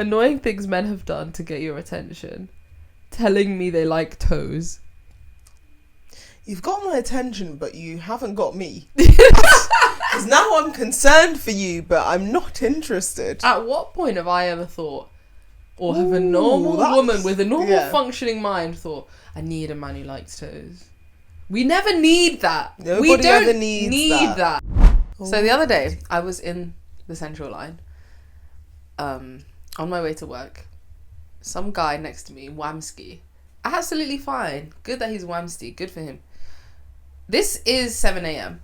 Annoying things men have done to get your attention. Telling me they like toes. You've got my attention, but you haven't got me. Because now I'm concerned for you, but I'm not interested. At what point have I ever thought, or have a normal woman with a normal functioning mind thought, I need a man who likes toes? We never need that. Nobody we don't ever needs need that. Oh. So the other day, I was in the Central Line, on my way to work. Some guy next to me, Wamski. Absolutely fine. Good that he's Wamski. Good for him. This is 7 a.m.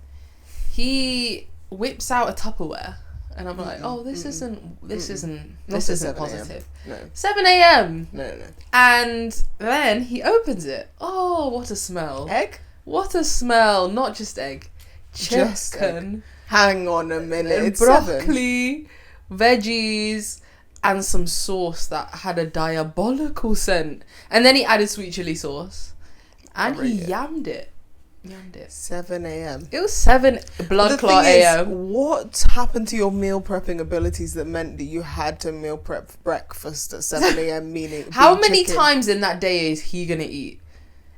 He whips out a Tupperware, and I'm like, oh, this isn't positive. No. 7 a.m. No. And then he opens it. Oh, what a smell. Egg? What a smell. Not just egg. Just Chicken. Hang on a minute. And It's broccoli, veggies, and some sauce that had a diabolical scent. And then he added sweet chili sauce. And he yammed it. 7 a.m. It was 7 blood clot a.m. What happened to your meal prepping abilities that meant that you had to meal prep breakfast at 7 a.m. meaning how many times in that day is he gonna eat?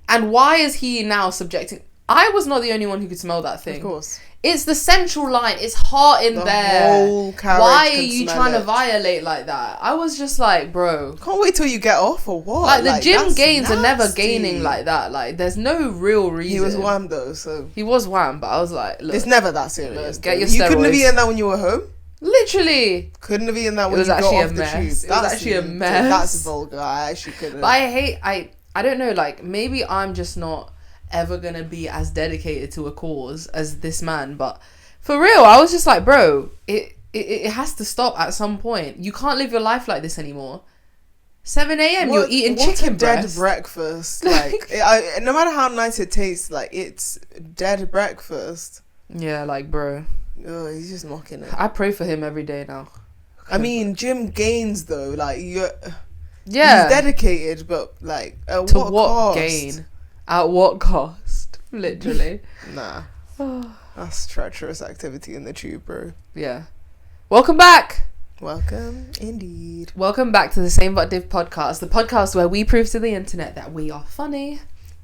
And why is he now subjecting? I was not the only one who could smell that thing. Of course. It's the Central Line. It's hot in there. Whole carriage why are can you smell trying to it. violate like that? I was just like, bro. Can't wait till you get off or what? Like the gym that's gains are never nasty. gaining like that. Like there's no real reason. He was wham though, so He was wham, but I was like, look. it's never that serious. Look, get your You couldn't have steroids. eaten that when you were home. Literally. Couldn't have eaten that It when was you got actually off a the mess. tube. It was That's actually a the- mess. That's vulgar. I actually couldn't. But I don't know, like maybe I'm just not ever gonna be as dedicated to a cause as this man, but for real, I was just like, bro, it has to stop at some point. You can't live your life like this anymore. 7 a.m. you're eating chicken a dead breast. breakfast. Like no matter how nice it tastes, like it's dead breakfast. Yeah, like bro, Oh, he's just mocking it. I pray for him every day now. I mean, Jim Gaines though, like Yeah, he's dedicated, but like at to what what cost? gain? At what cost? Literally. Nah, that's treacherous activity in the tube, bro. Yeah. Welcome back. Welcome, indeed. Welcome back to the Same But Div podcast, the podcast where we prove to the internet that we are funny.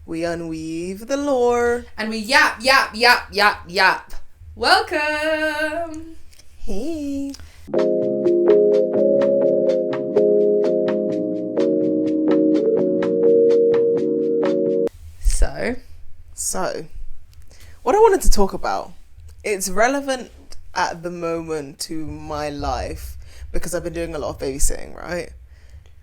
We unweave the lore. And we yap. Welcome. Hey. So, what I wanted to talk about, it's relevant at the moment to my life because I've been doing a lot of babysitting, right?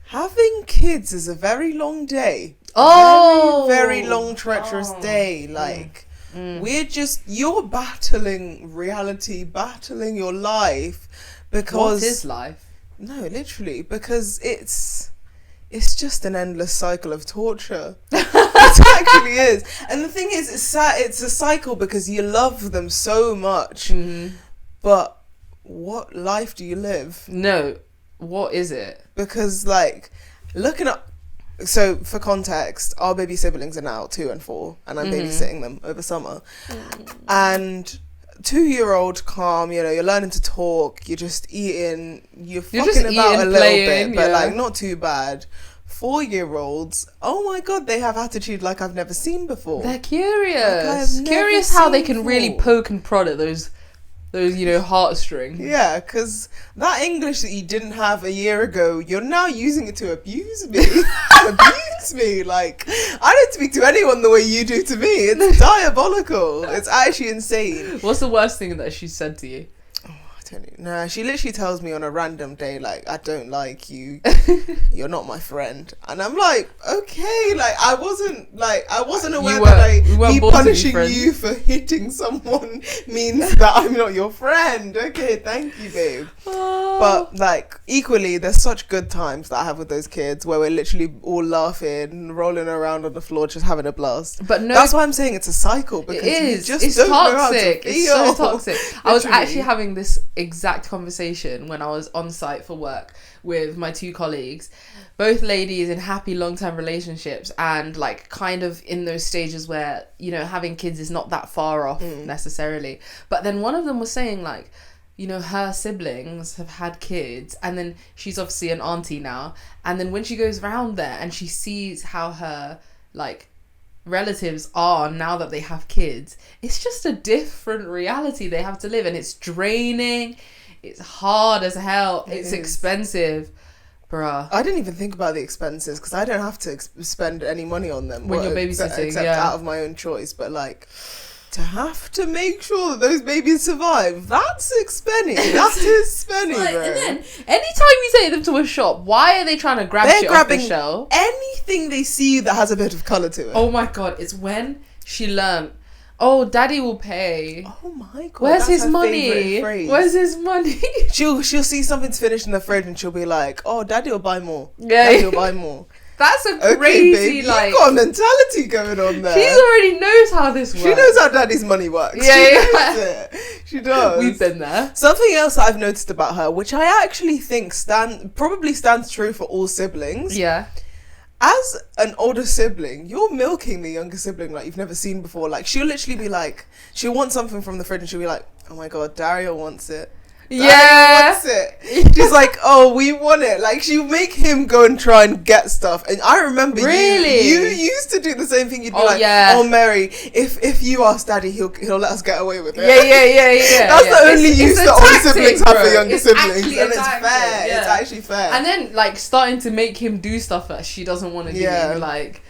Having kids is a very long day. Oh. Very long, treacherous day. Like, you're battling reality, battling your life because... What is life? No, literally, because it's just an endless cycle of torture. It actually is. And the thing is, it's a cycle because you love them so much. Mm-hmm. But what life do you live? No. What is it? Because, like, looking at... So, for context, our baby siblings are now 2 and 4, and I'm babysitting them over summer. And... 2-year-old calm, you know, you're learning to talk, you're just eating, you're fucking just about eating, a little playing, bit, but yeah. like not too bad. 4-year-olds, oh my god, they have attitude like I've never seen before. They're curious. Like I've never Curious how they seen can really before. poke and prod at those heartstrings. Yeah, because that English that you didn't have a year ago, you're now using it to abuse me. Abuse me. Like, I don't speak to anyone the way you do to me. It's diabolical. It's actually insane. What's the worst thing that she said to you? Nah, she literally tells me on a random day, like, I don't like you, you're not my friend. And I'm like, okay, like, I wasn't aware that me punishing you for hitting someone means that I'm not your friend. Okay, thank you, babe. But, like, equally, there's such good times that I have with those kids where we're literally all laughing, rolling around on the floor, just having a blast. But no, that's why I'm saying it's a cycle, because it is. you just It's don't toxic. know how to feel. It's so toxic. I was Literally. actually having this exact conversation when I was on site for work with my 2 colleagues, both ladies in happy long-term relationships and like kind of in those stages where, you know, having kids is not that far off necessarily. But then one of them was saying like, you know, her siblings have had kids, and then she's obviously an auntie now, and then when she goes around there and she sees how her, like, relatives are now that they have kids, it's just a different reality they have to live, and it's draining, it's hard as hell, it's expensive. Bruh. I didn't even think about the expenses because I don't have to spend any money on them when you're babysitting, except out of my own choice. But like, to have to make sure that those babies survive, that's expensive. That is spenny, like, bro. and then anytime you take them to a shop, why are they trying to grab shit off the shelf? Anything they see that has a bit of colour to it. Oh my god, it's when she learned, oh, daddy will pay. Oh my god. Where's his money? Where's his money? She'll see something's finished in the fridge and she'll be like, oh, daddy will buy more. Yeah. Daddy will buy more. That's a crazy, babe, like... You've got a mentality going on there. She already knows how this works. She knows how daddy's money works. Yeah, she knows it. She does. We've been there. Something else I've noticed about her, which I actually think probably stands true for all siblings. Yeah. As an older sibling, you're milking the younger sibling like you've never seen before. Like, she'll literally be like, she'll want something from the fridge and she'll be like, oh my god, Dario wants it. Yeah. Wants it. She's like, oh, we want it. Like, she'll make him go and try and get stuff. And I remember really? you used to do the same thing. You'd be yeah. oh, Mary, if you ask daddy, he'll let us get away with it. Yeah. That's the only use that older siblings have for younger it's siblings. And it's tactic, fair. yeah. It's actually fair. And then, like, starting to make him do stuff that she doesn't want to do. Like,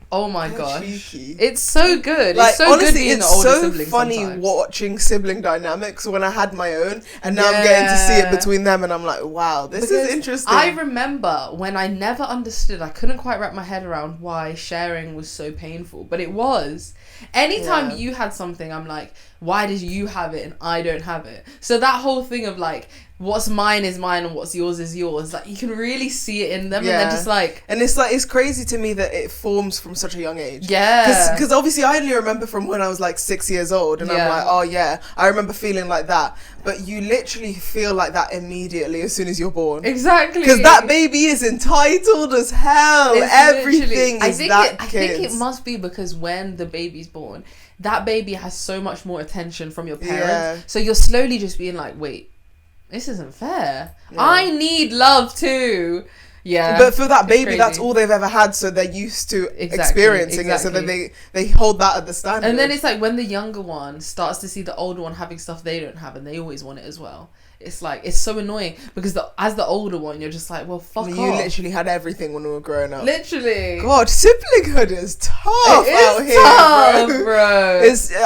oh my gosh. Cheeky. It's so good. Like, it's so honestly, good being it's the older so sibling funny sometimes. watching sibling dynamics when I had my own, and now I'm getting to see it between them, and I'm like, wow, this is interesting. I remember when I never understood, I couldn't quite wrap my head around why sharing was so painful, but it was. Anytime you had something, I'm like, why did you have it and I don't have it? So that whole thing of like, what's mine is mine and what's yours is yours, like, you can really see it in them. And they're just like, and it's like, it's crazy to me that it forms from such a young age. Because obviously I only remember from when I was like 6 years old, and I'm like, oh yeah, I remember feeling like that. But you literally feel like that immediately as soon as you're born. Exactly. Because that baby is entitled as hell. Everything is that kid's. I think it must be because when the baby's born, that baby has so much more attention from your parents. Yeah. So you're slowly just being like, wait, this isn't fair. Yeah. I need love too. Yeah. But for that baby, that's all they've ever had, so they're used to experiencing it, so that they hold that at the standard. And then it's like when the younger one starts to see the older one having stuff they don't have, and they always want it as well. It's like, it's so annoying because as the older one, you're just like, well, fuck off. You literally had everything when we were growing up. Literally. God, siblinghood is tough out here, bro.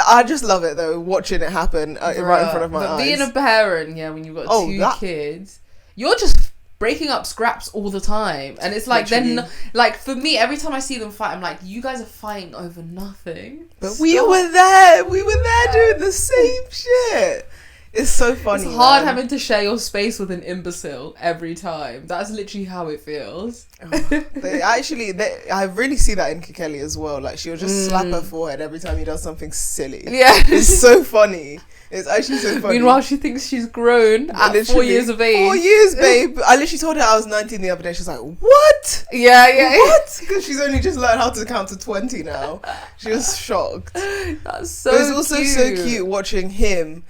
I just love it though, watching it happen right in front of my eyes. But being a parent, when you've got two kids, you're just breaking up scraps all the time, and it's like, then, like, for me, every time I see them fight, I'm like, you guys are fighting over nothing. But we were there doing the same shit. It's so funny. It's hard having to share your space with an imbecile every time. That's literally how it feels. I really see that in Kikeli as well. Like, she'll just slap her forehead every time he does something silly. Yeah. It's so funny. It's actually so funny. Meanwhile, she thinks she's grown at 4 years of age. 4 years, babe. I literally told her I was 19 the other day. She's like, what? Yeah. What? Because she's only just learned how to count to 20 now. She was shocked. That's so cute. But it's also so cute watching him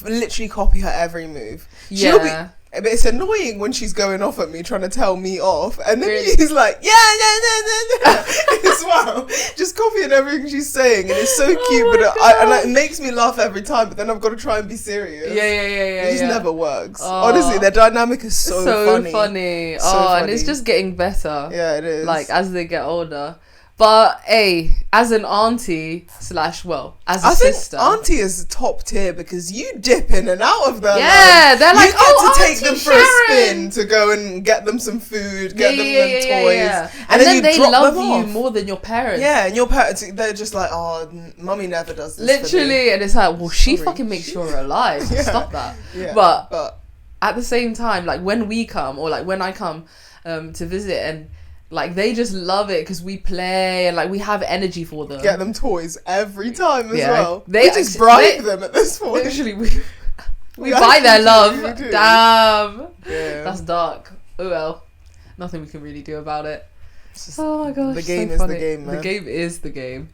literally copy her every move. But it's annoying when she's going off at me, trying to tell me off, and then he's like, yeah, as well, just copying everything she's saying, and it's so cute. But it makes me laugh every time. But then I've got to try and be serious. Yeah. It just never works. Honestly, their dynamic is so funny. And it's just getting better. Yeah, it is. Like, as they get older. But hey, as an auntie / as a sister, think auntie is top tier because you dip in and out of them. Yeah, they're like, you get to take them for a spin to go and get them some food, get them toys, and then they love you more than your parents. Yeah, and your parents, they're just like, oh, mummy never does this. Literally, and it's like, well, she fucking makes sure you're alive. So stop that. Yeah, but at the same time, like when we come, or like when I come to visit, and like, they just love it because we play and, like, we have energy for them. Get them toys every time as well. We just bribe them at this point. Literally, we buy their love. Damn. Yeah. That's dark. Oh well. Nothing we can really do about it. Oh my gosh. The game is the game, man. The game is the game.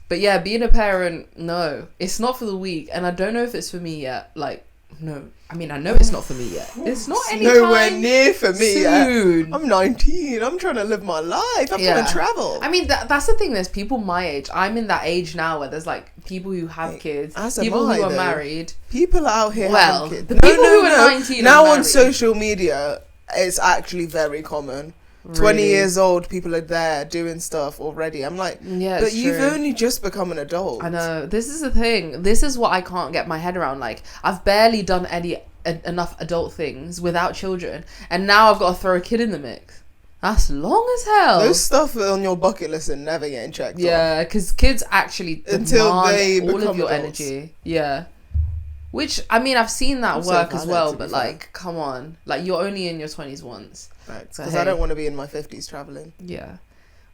But yeah, being a parent, no. It's not for the weak. And I don't know if it's for me yet. Like, no. I mean, I know it's not for me yet. It's not anytime nowhere near for me soon. Yet. I'm 19. I'm trying to live my life. I'm trying to travel. I mean, that's the thing. There's people my age. I'm in that age now where there's like people who have kids, people who are married. People out here having kids. The people who are 19 now on social media, it's actually very common. Really? 20 years old, people are there doing stuff already. I'm like, but you've only just become an adult. I know. This is the thing. This is what I can't get my head around. Like, I've barely done enough adult things without children, and now I've got to throw a kid in the mix. That's long as hell. Those stuff on your bucket list are never getting checked. Yeah, because kids actually until they all of your adults. Energy. Yeah. Which, I mean, I've seen that work as well, but like, come on. Like, you're only in your 20s once. Because I don't want to be in my 50s traveling. Yeah.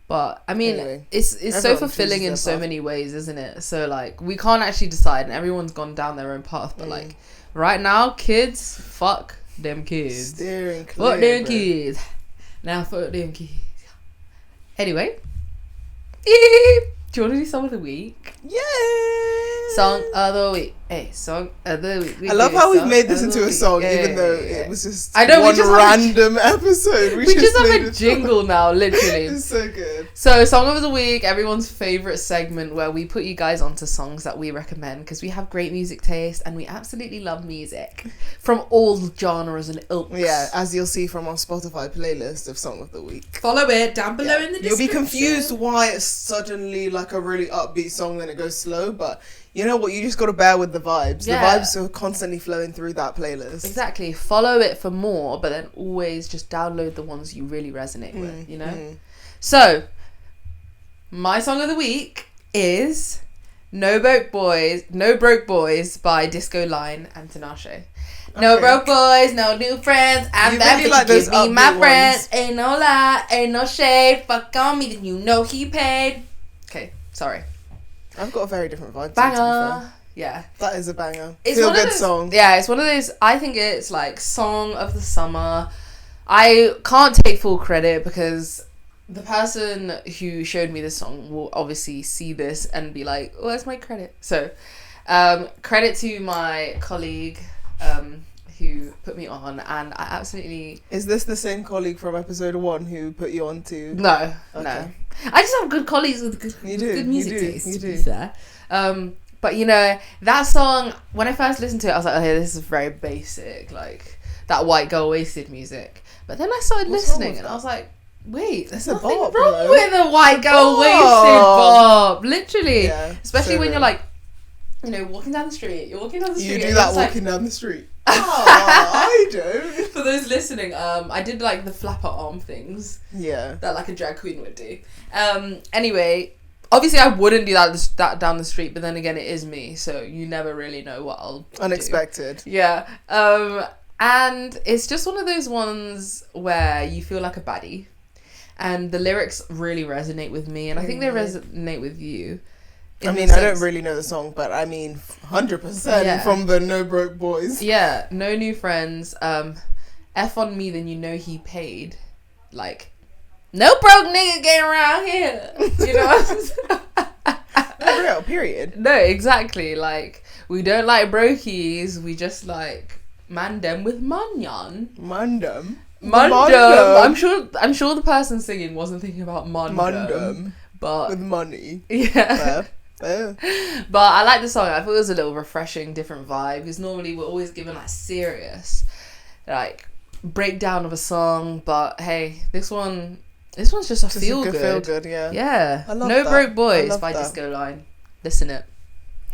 But, I mean, anyway, it's so fulfilling in so many ways, isn't it? So, like, we can't actually decide, and everyone's gone down their own path. But, like, right now, kids, fuck them kids. Steering clear, fuck them kids. Now, fuck them kids. Anyway. Do you want to do Song of the Week? Yeah. Song of the Week. Hey, Song of the Week. I love how we've made this into a song, even though it was just one random episode. We just have a jingle now, literally. It's so good. So, Song of the Week, everyone's favourite segment where we put you guys onto songs that we recommend because we have great music taste and we absolutely love music from all genres and ilks. Yeah, as you'll see from our Spotify playlist of Song of the Week. Follow it down below in the description. You'll be confused why it's suddenly like a really upbeat song, then it goes slow, but you know what? You just got to bear with the vibes. Yeah. The vibes are constantly flowing through that playlist. Exactly. Follow it for more, but then always just download the ones you really resonate with, you know? So, my song of the week is No Broke Boys by Disco Line and Tinashe. No broke boys, no new friends. I'm that really like give me my friends. ones. Ain't no lie, ain't no shade. Fuck on me, then you know he paid. Okay, sorry. I've got a very different vibe. Banger. Yeah. That is a banger. It's Feel good song. Yeah, it's one of those, I think it's like song of the summer. I can't take full credit because the person who showed me this song will obviously see this and be like, oh, where's my credit? So, credit to my colleague who put me on, and I absolutely... Is this the same colleague from episode 1 who put you on to... No. I just have good colleagues with good music taste, to be fair. But, you know, that song, when I first listened to it, I was like, okay, this is very basic, like, that white girl wasted music. But then I started listening, and I was like, wait, there's nothing wrong with a white girl wasted bop. Literally. Yeah, especially when you're like, you know, walking down the street. You're walking down the street. You do that walking down the street. I don't. For those listening, I did like the flapper arm things. Yeah. That like a drag queen would do. Anyway, obviously I wouldn't do that down the street, but then again, it is me, so you never really know what I'll Unexpected. do. Yeah. And it's just one of those ones where you feel like a baddie, and the lyrics really resonate with me, and I think they resonate with you. I mean, I don't really know the song, but I mean, 100% from the No Broke Boys. Yeah, no new friends. F on me, then you know he paid. Like, no broke nigga getting around here. You know what I'm saying? Real, period. No, exactly. Like, we don't like brokies. We just like mandem with manyan. Mandem. I'm sure the person singing wasn't thinking about mandem. But with money. Yeah. But I like the song. I thought it was a little refreshing, different vibe, because normally we're always given like serious like breakdown of a song, but hey, this one's just a feel good, yeah. I love No Broke Boys by Disco Line. Listen it.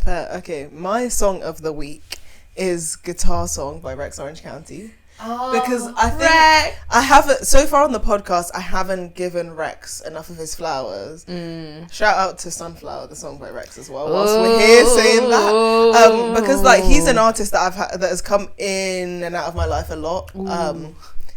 Okay, my song of the week is Guitar Song by Rex Orange County. Because I think I haven't, so far on the podcast, I haven't given Rex enough of his flowers. Shout out to Sunflower, the song by Rex as well, whilst we're here saying that. Because like he's an artist that that has come in and out of my life a lot.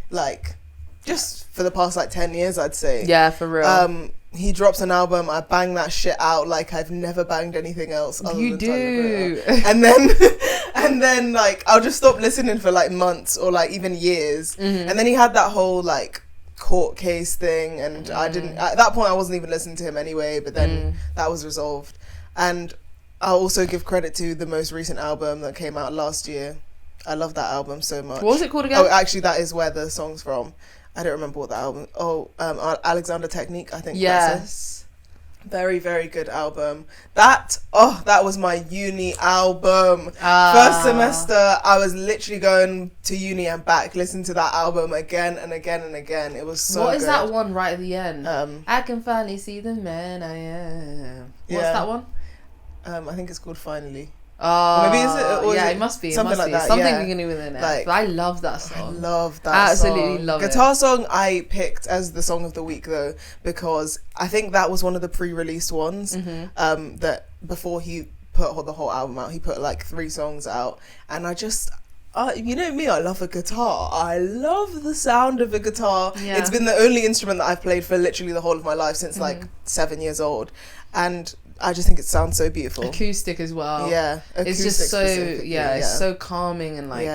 Like just for the past like 10 years, I'd say. Yeah, for real. He drops an album, I bang that shit out like I've never banged anything else. You do. And then like I'll just stop listening for like months or like even years. And then he had that whole like court case thing, and I didn't, at that point I wasn't even listening to him anyway, but then that was resolved. And I'll also give credit to the most recent album that came out last year, I love that album so much. What was it called again? Oh, actually, that is where the song's from. I don't remember what the album. Alexander Technique, I think. Yes. Very, very good album. That was my uni album. First semester, I was literally going to uni and back, listening to that album again and again and again. It was so good. What is that one right at the end? I can finally see the man I am. What's that one? I think it's called Finally. Maybe is it? It must be. Something like that. Something beginning with an F. Like, I love that song. I love that Absolutely song. love it. Guitar song I picked as the song of the week though, because I think that was one of the pre-released ones. That before he put the whole album out, he put like 3 songs out, and I just. You know me, I love a guitar. I love the sound of a guitar. Yeah. It's been the only instrument that I've played for literally the whole of my life since like 7 years old, and I just think it sounds so beautiful. Acoustic as well. Yeah, it's just so it's so calming and like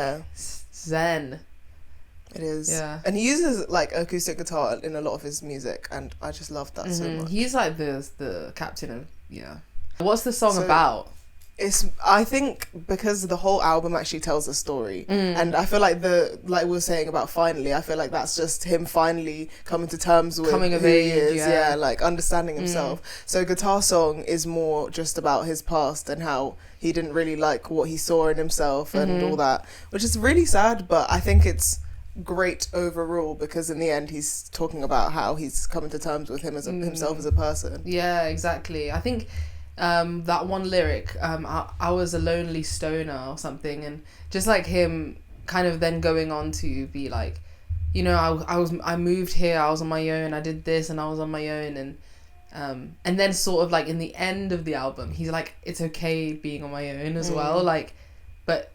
zen. It is. Yeah, and he uses like acoustic guitar in a lot of his music, and I just love that so much. He's like the captain of What's the song about? I think because the whole album actually tells a story, and I feel like like we were saying about Finally, I feel like that's just him finally coming to terms with coming of who age, he is, like understanding himself. So Guitar Song is more just about his past and how he didn't really like what he saw in himself and all that, which is really sad, but I think it's great overall because in the end he's talking about how he's coming to terms with himself as a person. Yeah, exactly. I think that one lyric, I was a lonely stoner or something, and just like him kind of then going on to be like, you know, I moved here, I was on my own, I did this and I was on my own, and then sort of like in the end of the album he's like, it's okay being on my own as well, like, but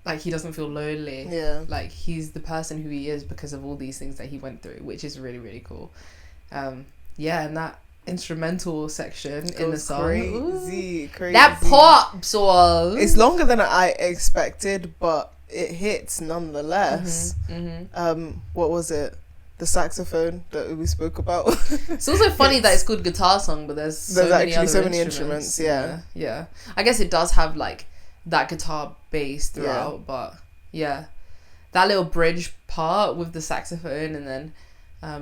like he doesn't feel lonely, like he's the person who he is because of all these things that he went through, which is really, really cool. And that instrumental section in the song, crazy. That pops was. It's longer than I expected, but it hits nonetheless. What was it? The saxophone that we spoke about. It's also funny that it's called Guitar Song, but there's so many instruments. Yeah. I guess it does have like that guitar bass throughout, but that little bridge part with the saxophone and then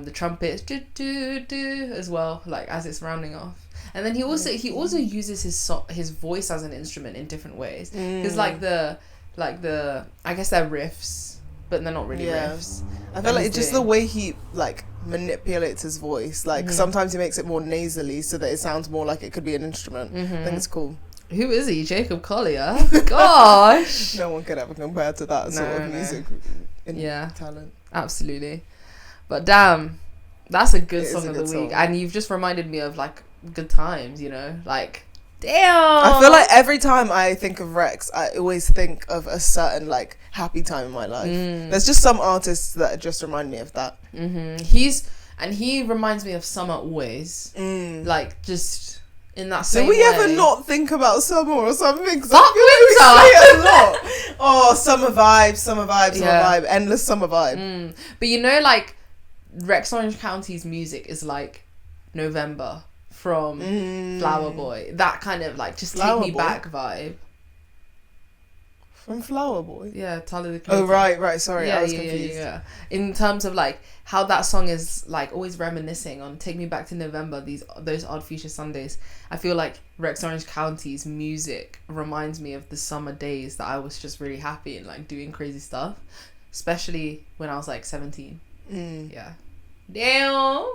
the trumpets do do do as well, like as it's rounding off, and then he also uses his voice as an instrument in different ways. Because like the I guess they're riffs, but they're not really riffs. I feel like it's just the way he like manipulates his voice. Like sometimes he makes it more nasally so that it sounds more like it could be an instrument. I think it's cool. Who is he? Jacob Collier? Gosh, no one could ever compare to that sort of music talent. Absolutely. But damn, that's a good song of the week. And you've just reminded me of like good times, you know? Like, damn. I feel like every time I think of Rex, I always think of a certain like happy time in my life. There's just some artists that just remind me of that. He reminds me of Summer always. Like just in that same way. Do we ever not think about summer or something? Fuck winter! A lot. Oh, summer vibe, endless summer vibe. But you know, like, Rex Orange County's music is like November from Flower Boy. That kind of like just Flower take me Boy? back vibe. From Flower Boy? Yeah, Tyler the Creator. Oh, right. Sorry, I was confused. Yeah. In terms of like how that song is like always reminiscing on Take Me Back to November, those Odd Future Sundays. I feel like Rex Orange County's music reminds me of the summer days that I was just really happy and like doing crazy stuff. Especially when I was like 17. Yeah. Damn.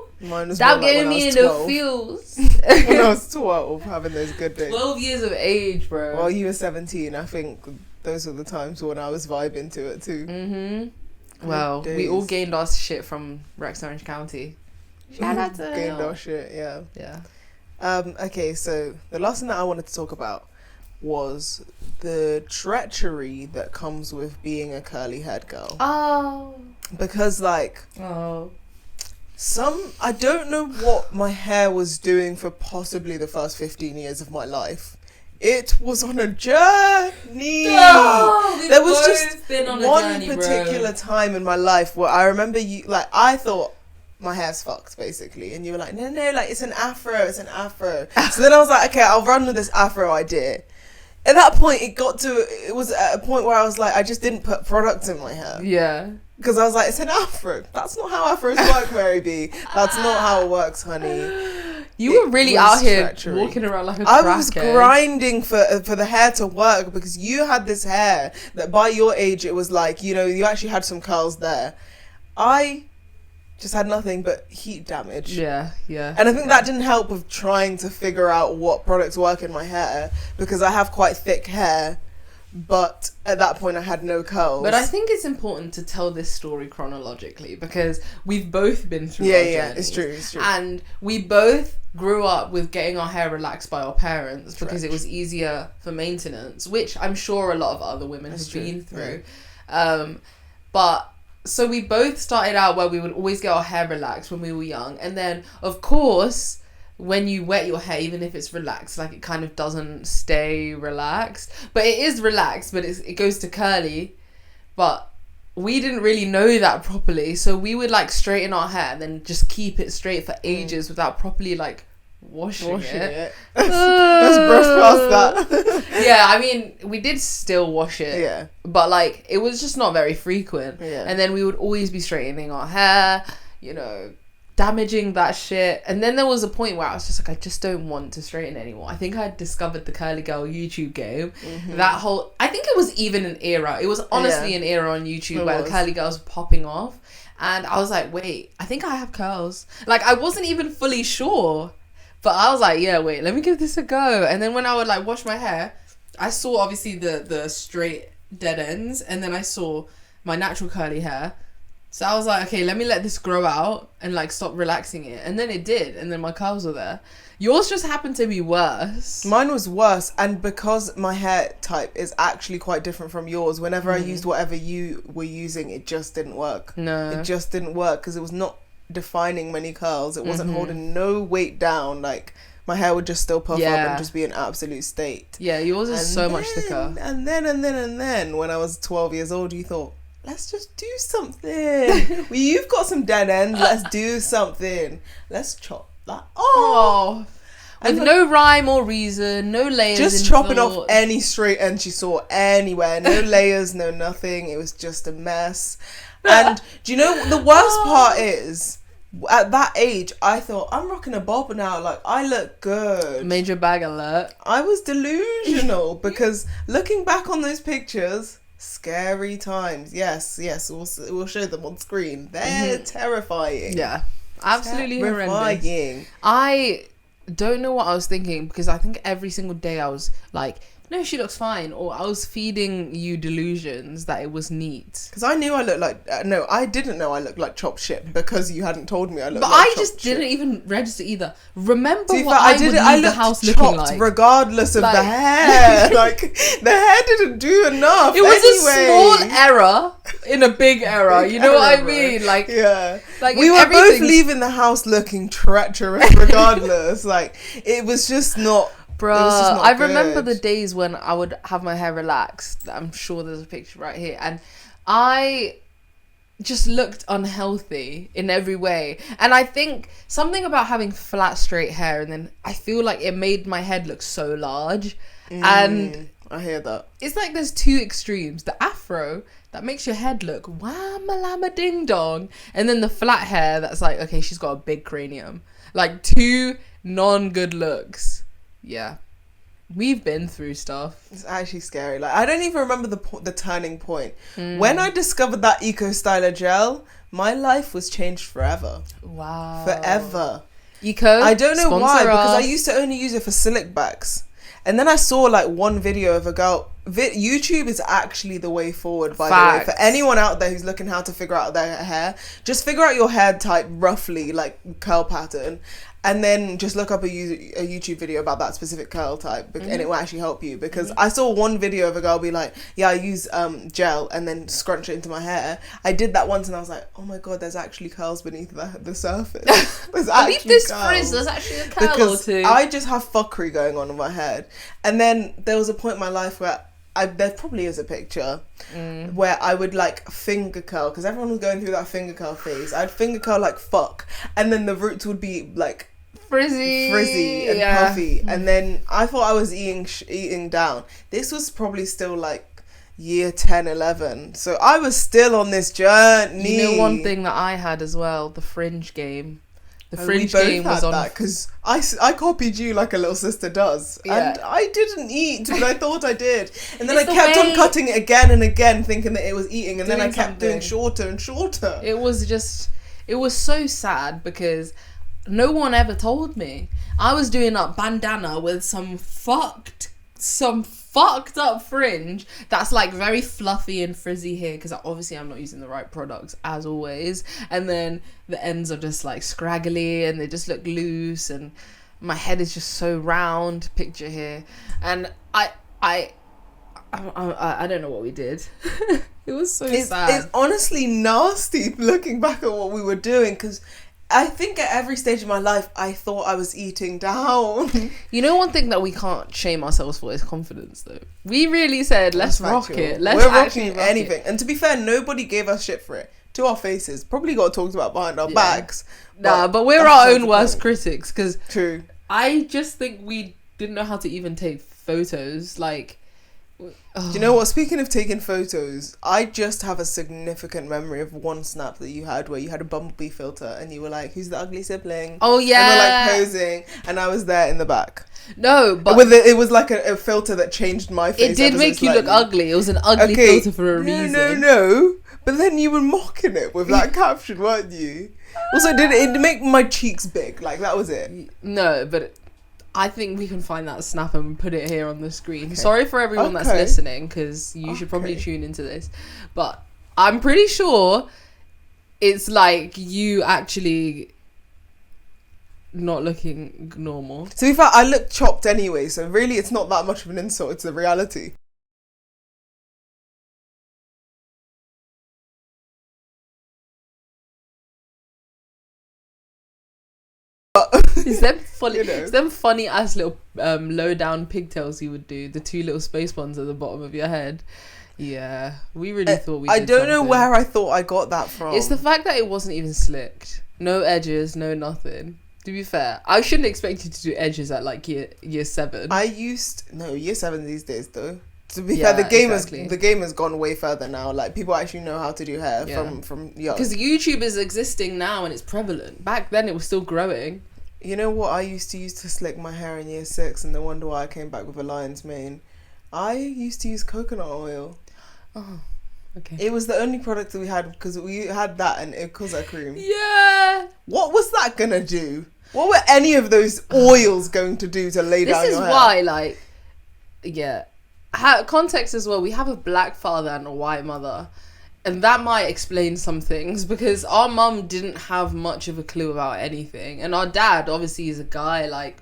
Stop getting me in the feels. When I was 12, having those good days. 12 years of age, bro. Well, you were 17. I think those were the times when I was vibing to it too. Well, we all gained our shit from Rex Orange County. Shout out to gained our shit, yeah. Okay, so the last thing that I wanted to talk about was the treachery that comes with being a curly haired girl. Oh. Because like I don't know what my hair was doing for possibly the first 15 years of my life. It was on a journey. There was just one particular time in my life where I remember I thought my hair's fucked basically, and you were like, no, like it's an afro. So then I was like, okay, I'll run with this afro idea. at that point, it was at a point where I was like, I just didn't put products in my hair. Yeah. Because I was like, it's an afro. That's not how afros work, Mary B. That's not how it works, honey. You were really out here walking around like a crackhead. I was grinding for the hair to work because you had this hair that by your age, it was like, you know, you actually had some curls there. I just had nothing but heat damage. Yeah. And I think that didn't help with trying to figure out what products work in my hair because I have quite thick hair. But at that point, I had no curls. But I think it's important to tell this story chronologically because we've both been through our journeys. It's true. And we both grew up with getting our hair relaxed by our parents because it was easier for maintenance, which I'm sure a lot of other women have been through. Yeah. But so we both started out where we would always get our hair relaxed when we were young. And then, of course, when you wet your hair, even if it's relaxed, like it kind of doesn't stay relaxed. But it is relaxed, but it goes to curly. But we didn't really know that properly. So we would like straighten our hair and then just keep it straight for ages without properly like washing it. Let's brush past that. Yeah, I mean, we did still wash it. Yeah. But like, it was just not very frequent. Yeah. And then we would always be straightening our hair, you know, damaging that shit. And then there was a point where I was just like, I just don't want to straighten anymore. I think I discovered the Curly Girl YouTube game. I think it was even an era. It was honestly an era on YouTube where the Curly Girls were popping off. And I was like, wait, I think I have curls. Like, I wasn't even fully sure. But I was like, yeah, wait, let me give this a go. And then when I would like wash my hair, I saw obviously the straight dead ends. And then I saw my natural curly hair. So I was like, okay, let me let this grow out and like stop relaxing it. And then it did. And then my curls were there. Yours just happened to be worse. Mine was worse. And because my hair type is actually quite different from yours, whenever I used whatever you were using, it just didn't work. No. It just didn't work because it was not defining many curls. It wasn't holding no weight down. Like, my hair would just still puff up and just be an absolute state. Yeah, yours is so much thicker. And then, when I was 12 years old, you thought, let's just do something. Well, you've got some dead ends. Let's do something. Let's chop that off. With no rhyme or reason, no layers. Just chopping off any straight end she saw anywhere. No layers, no nothing. It was just a mess. And do you know the worst part is? At that age, I thought, I'm rocking a bob now. Like, I look good. Major bag alert. I was delusional because looking back on those pictures, scary times. Yes, we'll show them on screen. They're terrifying. Yeah, absolutely horrendous. I don't know what I was thinking because I think every single day I was like, no, she looks fine, or I was feeding you delusions that it was neat. Because I knew I looked like no, I didn't know I looked like chopped shit because you hadn't told me I looked. But like I just didn't even register either. Remember what I would leave the house looking like, regardless of the hair. Like the hair didn't do enough. It was a small error in a big error. You know what I mean? Like like we were both leaving the house looking treacherous, regardless. Like it was just not. Bruh, I remember the days when I would have my hair relaxed. I'm sure there's a picture right here. And I just looked unhealthy in every way. And I think something about having flat, straight hair, and then I feel like it made my head look so large. And I hear that. It's like there's two extremes. The afro that makes your head look wham-a-lamma ding-dong. And then the flat hair that's like, okay, she's got a big cranium. Like two non-good looks. Yeah, we've been through stuff. It's actually scary. Like I don't even remember the turning point. When I discovered that Eco Styler gel, my life was changed forever. Wow. Forever. Eco. I don't know why, because I used to only use it for slick backs. And then I saw like one video of a girl. YouTube is actually the way forward, by the way. For anyone out there who's looking how to figure out their hair, just figure out your hair type roughly, like curl pattern. And then just look up a YouTube video about that specific curl type, and it will actually help you. Because I saw one video of a girl be like, yeah, I use gel and then scrunch it into my hair. I did that once and I was like, oh my God, there's actually curls beneath the surface. There's actually this frizz, there's actually a curl because or two. I just have fuckery going on in my head. And then there was a point in my life where there probably is a picture where I would like finger curl, because everyone was going through that finger curl phase. I'd finger curl like fuck, and then the roots would be like frizzy and puffy. And then I thought I was eating down. This was probably still like year 10, 11. So I was still on this journey. You know, one thing that I had as well, the fringe game. The fringe game was on that because I copied you like a little sister does, and I didn't eat, but I thought I did, and then I kept on cutting it again and again, thinking that it was eating, and then I kept doing shorter and shorter. It was so sad because no one ever told me. I was doing a bandana with some fucked up fringe that's like very fluffy and frizzy here because obviously I'm not using the right products as always, and then the ends are just like scraggly and they just look loose, and my head is just so round, picture here, and I don't know what we did. It was so sad. It's honestly nasty looking back at what we were doing, because I think at every stage of my life, I thought I was eating down. You know, one thing that we can't shame ourselves for is confidence, though. We really said, let's rock it. We're rocking anything. And to be fair, nobody gave us shit for it. To our faces. Probably got talked about behind our backs. But we're our own worst critics. Because true. I just think we didn't know how to even take photos. Like... Do you know what? Speaking of taking photos, I just have a significant memory of one snap that you had where you had a bumblebee filter and you were like, "Who's the ugly sibling?" Oh yeah, and we're like posing, and I was there in the back. No, but it was like a filter that changed my face. It did make you look ugly. It was an ugly filter for a reason. No. But then you were mocking it with that caption, weren't you? Also, did it make my cheeks big? Like that was it? No, but. I think we can find that snap and put it here on the screen. Okay. Sorry for everyone that's listening, because you should probably tune into this. But I'm pretty sure it's like you actually not looking normal. To be fair, I look chopped anyway, so really it's not that much of an insult. It's the reality. It's them funny ass little low down pigtails you would do, the two little space ones at the bottom of your head. Yeah, we really thought we did. I don't know where I thought I got that from. It's the fact that it wasn't even slicked, no edges, no nothing. To be fair, I shouldn't expect you to do edges at like year 7. Year 7 these days though. To be fair, the game has gone way further now. Like people actually know how to do hair from young. Because YouTube is existing now and it's prevalent. Back then, it was still growing. You know what I used to use to slick my hair in year 6, and no wonder why I came back with a lion's mane? I used to use coconut oil. Oh, okay. It was the only product that we had, because we had that and Ikuza cream. Yeah. What was that gonna do? What were any of those oils going to do to lay down your hair? This is why, context as well, we have a black father and a white mother. And that might explain some things, because our mum didn't have much of a clue about anything. And our dad, obviously, is a guy, like,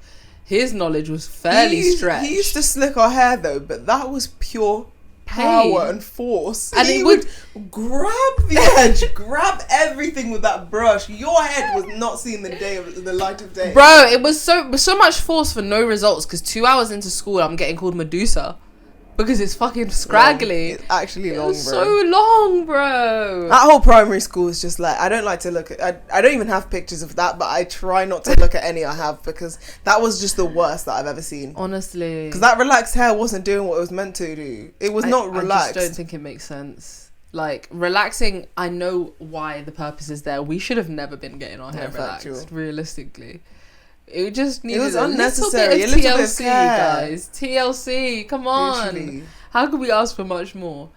his knowledge was fairly stretched. He used to slick our hair, though, but that was pure power and force. And he would grab the edge, grab everything with that brush. Your head was not seeing the light of day. Bro, it was so much force for no results, because 2 hours into school, I'm getting called Medusa. Because it's fucking scraggly. It's actually long, bro. So long, bro. That whole primary school is just like, I don't like to look at... I don't even have pictures of that, but I try not to look at any I have, because that was just the worst that I've ever seen. Honestly. Because that relaxed hair wasn't doing what it was meant to do. It was not relaxed. I just don't think it makes sense. Like, relaxing, I know why the purpose is there. We should have never been getting our hair relaxed, realistically. It just needed unnecessary. a little bit of TLC, guys. TLC, come on. Literally. How could we ask for much more?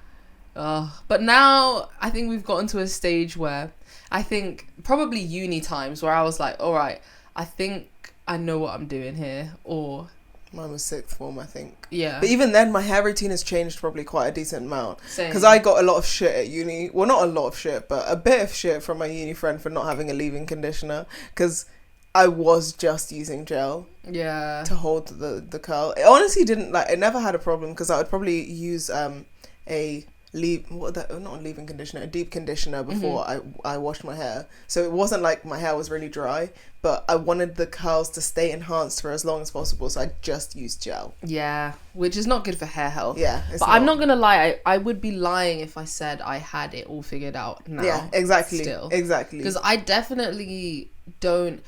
But now I think we've gotten to a stage where I think probably uni times where I was like, all right, I think I know what I'm doing here. Or mine was 6th form, I think. Yeah. But even then, my hair routine has changed probably quite a decent amount. Because I got a lot of shit at uni. Well, not a lot of shit, but a bit of shit from my uni friend for not having a leave-in conditioner. Because I was just using gel to hold the curl. It honestly didn't, like, it never had a problem, because I would probably use not a leave-in conditioner, a deep conditioner before I washed my hair. So it wasn't like my hair was really dry, but I wanted the curls to stay enhanced for as long as possible, so I just used gel. Yeah, which is not good for hair health. Yeah, but I'm not gonna lie, I would be lying if I said I had it all figured out now. Yeah, exactly. Still. Exactly. Because I definitely don't...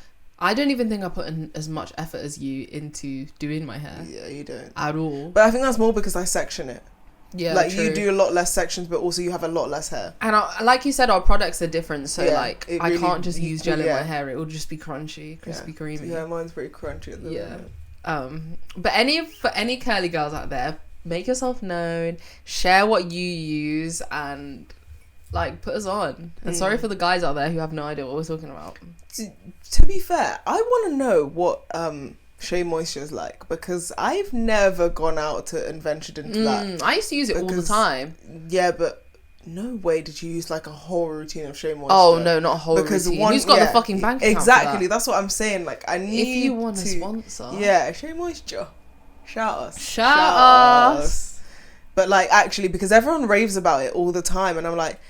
I don't even think I put in as much effort as you into doing my hair. Yeah, you don't. At all. But I think that's more because I section it. Yeah, like true. you do a lot less sections, but also you have a lot less hair. And like you said, our products are different, so Yeah, like it I really- can't just use gel in yeah. my hair. It will just be crunchy, crispy, creamy. Yeah, mine's pretty crunchy at the moment. But for any curly girls out there, make yourself known, share what you use, and like put us on. And sorry for the guys out there who have no idea what we're talking about. To be fair, I want to know what Shea Moisture is like, because I've never gone out and ventured into that. I used to use it all the time. Yeah, but no way did you use like a whole routine of Shea Moisture. Oh no, not a whole routine. Who's got the fucking bank account Exactly, for that? that's what I'm saying. Like, I need If you want a sponsor, yeah, Shea Moisture, shout us. Shout us. But like, actually, because everyone raves about it all the time, and I'm like,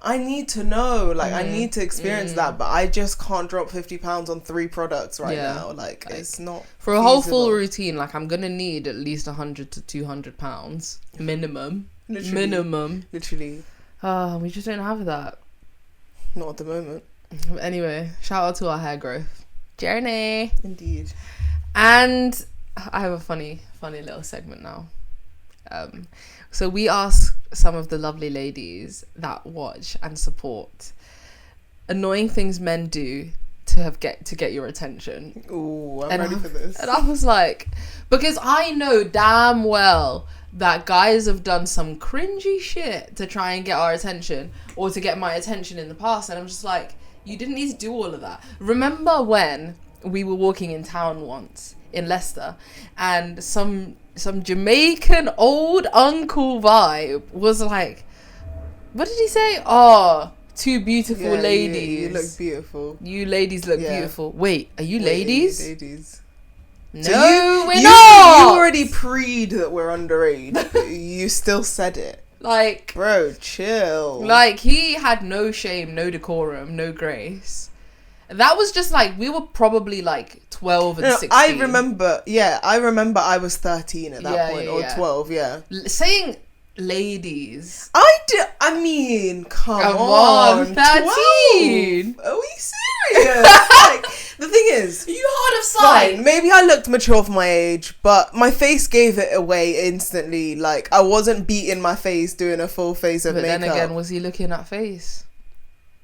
I need to know, like, I need to experience that, but I just can't drop £50 on 3 products right now. Like, it's not for a whole full routine. Like, I'm gonna need at least £100 to £200 minimum. Literally. We just don't have that. Not at the moment. Anyway, shout out to our hair growth journey. Indeed. And I have a funny little segment now. So we ask some of the lovely ladies that watch and support annoying things men do to get your attention. Ooh, I'm ready for this. And I was like, because I know damn well that guys have done some cringy shit to try and get our attention, or to get my attention in the past, and I'm just like, you didn't need to do all of that. Remember when we were walking in town once in Leicester, and some Jamaican old uncle vibe was like, what did he say? Oh, 2 beautiful ladies. You look beautiful. You ladies look beautiful. Wait, are you ladies? Ladies. No, So we're not. You already preed that we're underage, but you still said it. Like, bro, chill. Like, he had no shame, no decorum, no grace. That was just like, we were probably like 12 and 16. I remember I was 13 at that point, or 12, saying ladies. I mean, come on. 13. 12? Are we serious? Like, the thing is, you hard of sight. Fine, maybe I looked mature for my age, but my face gave it away instantly. Like, I wasn't beating my face doing a full face of makeup. But then again, was he looking at face?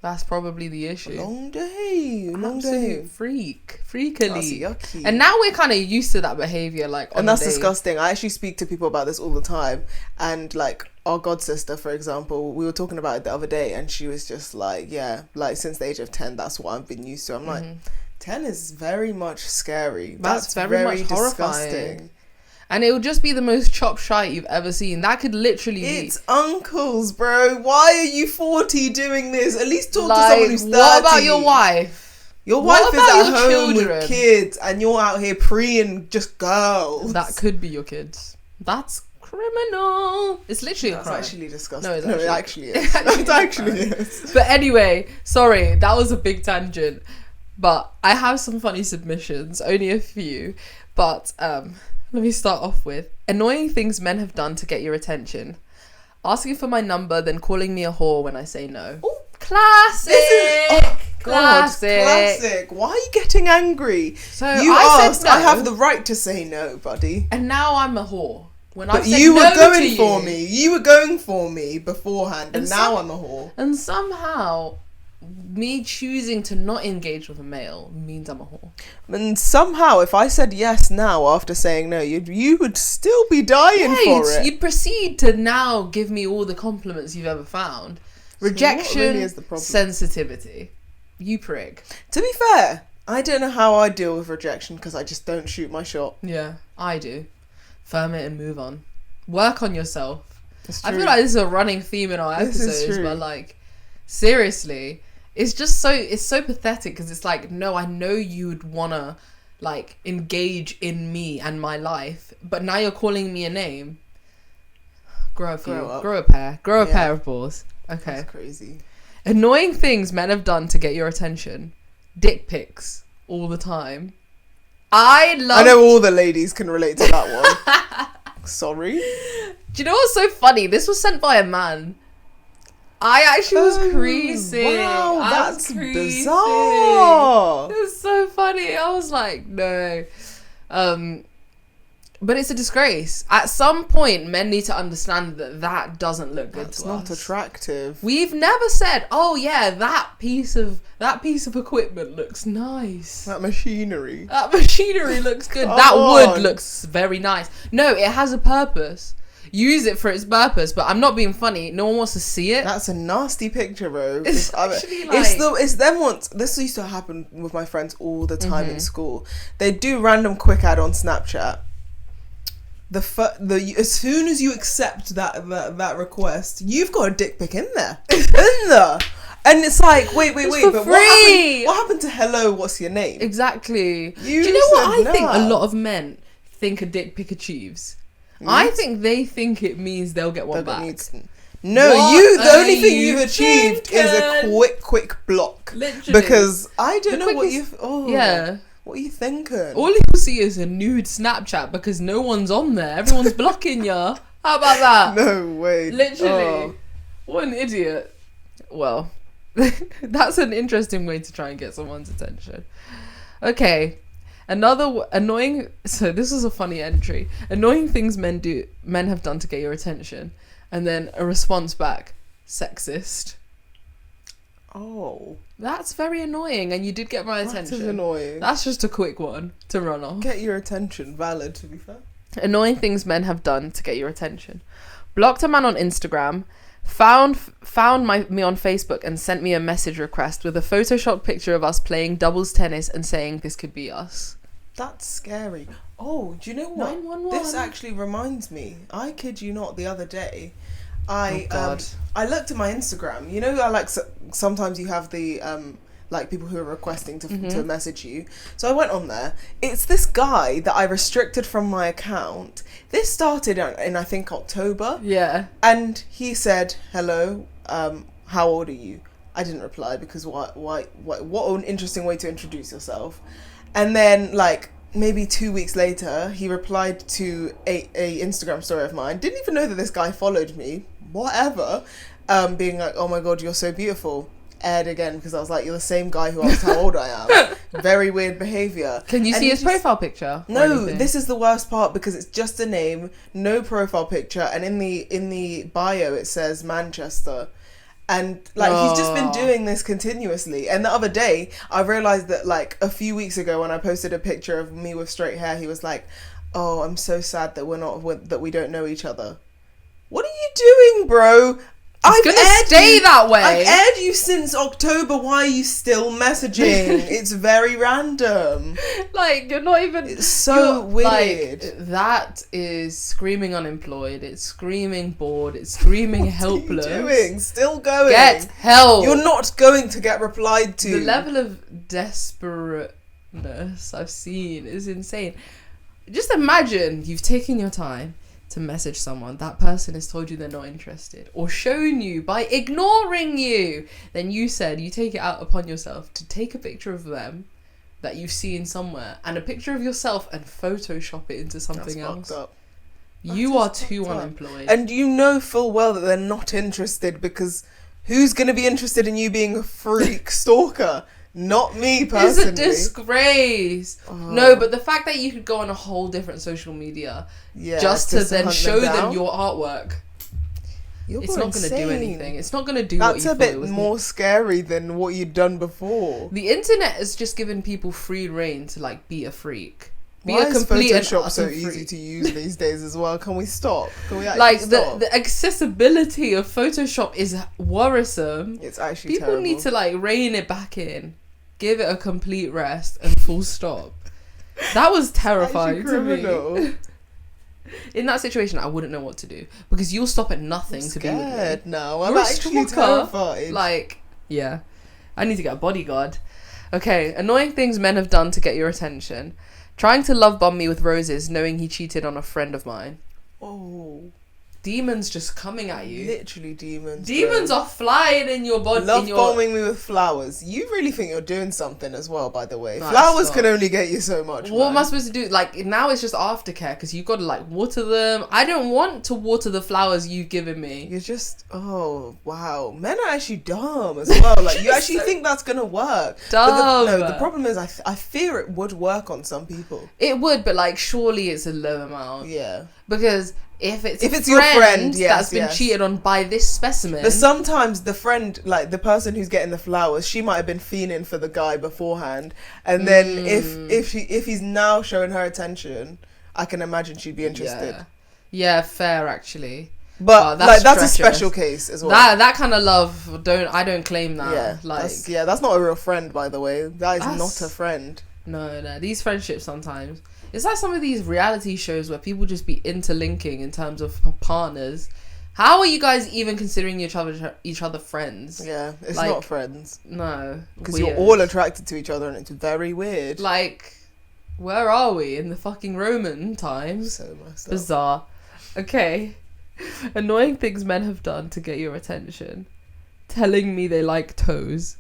That's probably the issue. Long day. Freakily. That's yucky. And now we're kind of used to that behaviour, like, on and that's the day. disgusting. I actually speak to people about this all the time, and like our god sister, for example, we were talking about it the other day, and she was just like, yeah, like since the age of 10, that's what I've been used to. I'm like, 10 is very much scary. That's very much horrifying. Disgusting. And it would just be the most chop shite you've ever seen. That could literally It's uncles, bro. Why are you 40 doing this? At least talk to someone who's 30. What about your wife? Your wife is at home with kids, and you're out here preeing just girls. That could be your kids. That's criminal. It's literally a crime. That's actually disgusting. No, it actually is. It actually is. But anyway, sorry, that was a big tangent. But I have some funny submissions, only a few. But let me start off with annoying things men have done to get your attention. Asking for my number, then calling me a whore when I say no. Ooh, classic. Classic. Why are you getting angry? So you I asked. said no, I have the right to say no, buddy. and now I'm a whore. When but I said you no were going to for you, me. You were going for me beforehand, and now I'm a whore. And somehow, me choosing to not engage with a male means I'm a whore. And somehow, if I said yes now after saying no, you would still be dying for it. You'd proceed to now give me all the compliments you've ever found. Rejection, what really is the problem? sensitivity. You prick. To be fair, I don't know how I deal with rejection because I just don't shoot my shot. Yeah, I do. Firm it and move on. Work on yourself. I feel like this is a running theme in our episodes, but like, seriously, it's so pathetic because it's like, no, I know you'd wanna like engage in me and my life, but now you're calling me a name. Grow a pair of balls. Okay. That's crazy. Annoying things men have done to get your attention. Dick pics all the time. I know all the ladies can relate to that one. Sorry. Do you know what's so funny? This was sent by a man. I actually was creasing. Wow, that's bizarre. It was so funny. funny. I was like, no. But it's a disgrace. At some point, men need to understand that doesn't look good to us. It's not attractive. We've never said, oh yeah, that piece of equipment looks nice. That machinery. That machinery looks good. That wood looks very nice. No, it has a purpose. Use it for its purpose. But I'm not being funny. No one wants to see it. That's a nasty picture, bro. It's actually it's them once. This used to happen with my friends all the time in school. They do random quick ad on Snapchat. As soon as you accept that request, you've got a dick pic in there. And it's like, wait, but what happened to hello, what's your name? Exactly. Do you know what I think a lot of men think a dick pic achieves? I think they think it means they'll get one back. The only thing you've achieved is a quick block. Literally. Because I don't know what you've... Yeah. What are you thinking? All you'll see is a nude Snapchat because no one's on there. Everyone's blocking ya. How about that? No way. Literally. What an idiot. Well, that's an interesting way to try and get someone's attention. Okay. Another annoying... So this is a funny entry. Annoying things men have done to get your attention. And then a response back. Sexist. Oh. That's very annoying, and you did get my attention. That is annoying. That's just a quick one to run off. Get your attention. Valid, to be fair. Annoying things men have done to get your attention. Blocked a man on Instagram, found me on Facebook and sent me a message request with a Photoshop picture of us playing doubles tennis and saying this could be us. That's scary. Oh, do you know what? 911. This actually reminds me. I kid you not, the other day, I looked at my Instagram. You know, I like sometimes you have the like people who are requesting to message you. So I went on there. It's this guy that I restricted from my account. This started in I think October. Yeah. And he said, "Hello, how old are you?" I didn't reply because what an interesting way to introduce yourself. And then like maybe 2 weeks later, he replied to a Instagram story of mine. Didn't even know that this guy followed me. Whatever. Being like, "Oh my god, you're so beautiful." Aired again because I was like, "You're the same guy who asked how old I am." Very weird behaviour. Can you see his profile picture? No, this is the worst part because it's just a name, no profile picture, and in the bio it says Manchester. And like he's just been doing this continuously. And the other day I realised that like a few weeks ago when I posted a picture of me with straight hair, he was like, "Oh, I'm so sad that we don't know each other." What are you doing, bro? It's gonna stay that way. I've aired you since October. Why are you still messaging? It's very random. Like, you're not even... It's so weird. Like, that is screaming unemployed. It's screaming bored. It's screaming helpless. What are you doing? Still going. Get help. You're not going to get replied to. The level of desperateness I've seen is insane. Just imagine you've taken your time to message someone, that person has told you they're not interested or shown you by ignoring you, then you said you take it out upon yourself to take a picture of them that you've seen somewhere and a picture of yourself and Photoshop it into something else. Fucked up. You are too unemployed. And you know full well that they're not interested because who's going to be interested in you being a freak stalker? Not me personally. It's a disgrace. No, but the fact that you could go on a whole different social media just to then show them your artwork, it's not going to do anything. It's not going to do what you thought it was. That's a bit more scary than what you'd done before. The internet has just given people free reign to like be a freak. Why is Photoshop so easy to use these days as well? Can we stop? Can we actually stop? The accessibility of Photoshop is worrisome. It's actually people terrible. need to like rein it back in. Give it a complete rest and full stop. That was terrifying to me. In that situation, I wouldn't know what to do because you'll stop at nothing to be with me. Scared now. I'm actually terrified. Like, yeah, I need to get a bodyguard. Okay, annoying things men have done to get your attention: trying to love bomb me with roses, knowing he cheated on a friend of mine. Oh, demons just coming at you. Literally demons. Demons are flying in your body. Love bombing me with flowers. You really think you're doing something as well, by the way. No, flowers can only get you so much. What am I supposed to do? Like, now it's just aftercare because you've got to like water them. I don't want to water the flowers you've given me. You're just, oh wow, men are actually dumb as well. Like, you actually think that's gonna work? Dumb. The problem is, I fear it would work on some people. It would, but like, surely it's a low amount. Yeah. Because if it's your friend, that's been cheated on by this specimen. But sometimes the friend, like the person who's getting the flowers, she might have been fiending for the guy beforehand, and then if he's now showing her attention, I can imagine she'd be interested. Yeah, fair actually. But that's a special case as well. That kind of love, I don't claim that. Yeah, that's not a real friend, by the way. That is not a friend. No, these friendships sometimes. It's like some of these reality shows where people just be interlinking in terms of partners. How are you guys even considering each other friends? Yeah, it's like, not friends. No. Because you're all attracted to each other and it's very weird. Like, where are we? In the fucking Roman times? So messed up. Bizarre. Okay. Annoying things men have done to get your attention. Telling me they like toes.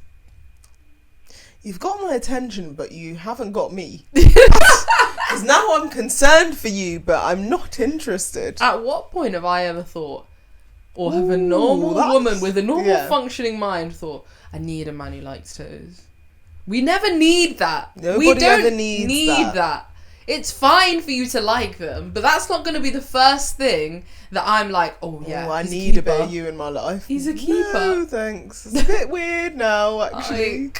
You've got my attention, but you haven't got me. Because now I'm concerned for you, but I'm not interested. At what point have I ever thought, or have a normal woman with a normal functioning mind thought, I need a man who likes toes? We never need that. Nobody ever needs that. It's fine for you to like them, but that's not going to be the first thing that I'm like, I need a bit of you in my life. He's a keeper. No, thanks. It's a bit weird now, actually.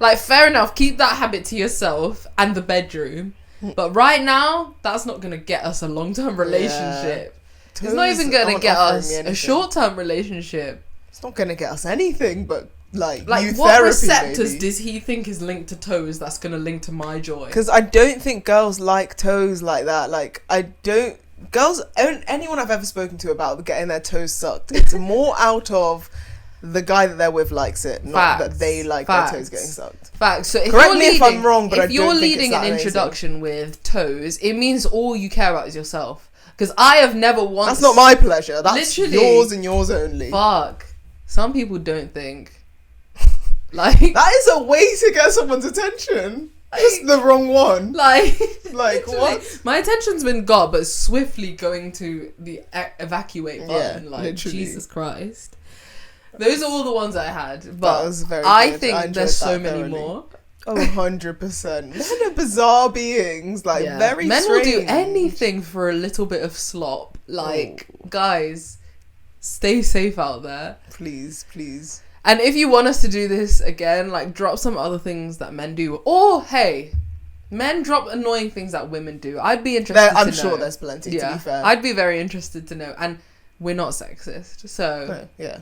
Like, fair enough, keep that habit to yourself and the bedroom. But right now, that's not going to get us a long-term relationship. Yeah. It's not even going to get us a short-term relationship. It's not going to get us anything, but like what receptors does he think is linked to toes that's going to link to my joy? Because I don't think girls like toes like that. Like, anyone I've ever spoken to about getting their toes sucked, it's more out of the guy that they're with likes it, not that they like their toes getting sucked. Facts. So correct me if I'm wrong, but if you're leading an introduction with toes, it means all you care about is yourself. Because I have never once. That's not my pleasure. That's yours and yours only. Fuck. Some people don't think. Like, that is a way to get someone's attention. Just the wrong one. Like what? My attention's been got, but swiftly going to the evacuate button. Literally. Jesus Christ. Those are all the ones I had, but that was very I good. think there's so many more. Oh, 100%. Men are bizarre beings, very men strange. will do anything for a little bit of slop. Guys, stay safe out there. Please. And if you want us to do this again, drop some other things that men do. Or, hey, men drop annoying things that women do. I'd be interested to know. I'm sure there's plenty, to be fair. I'd be very interested to know. And we're not sexist, so... Yeah.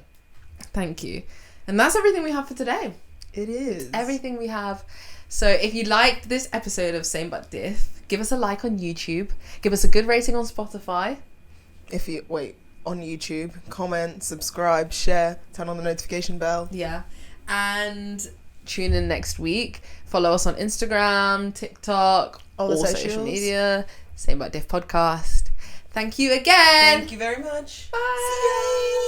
Thank you. And that's everything we have for today. It is. Everything we have. So if you liked this episode of Same But Diff, give us a like on YouTube. Give us a good rating on Spotify. On YouTube, comment, subscribe, share, turn on the notification bell. Yeah. And tune in next week. Follow us on Instagram, TikTok, all social media. Same But Diff podcast. Thank you again. Thank you very much. Bye.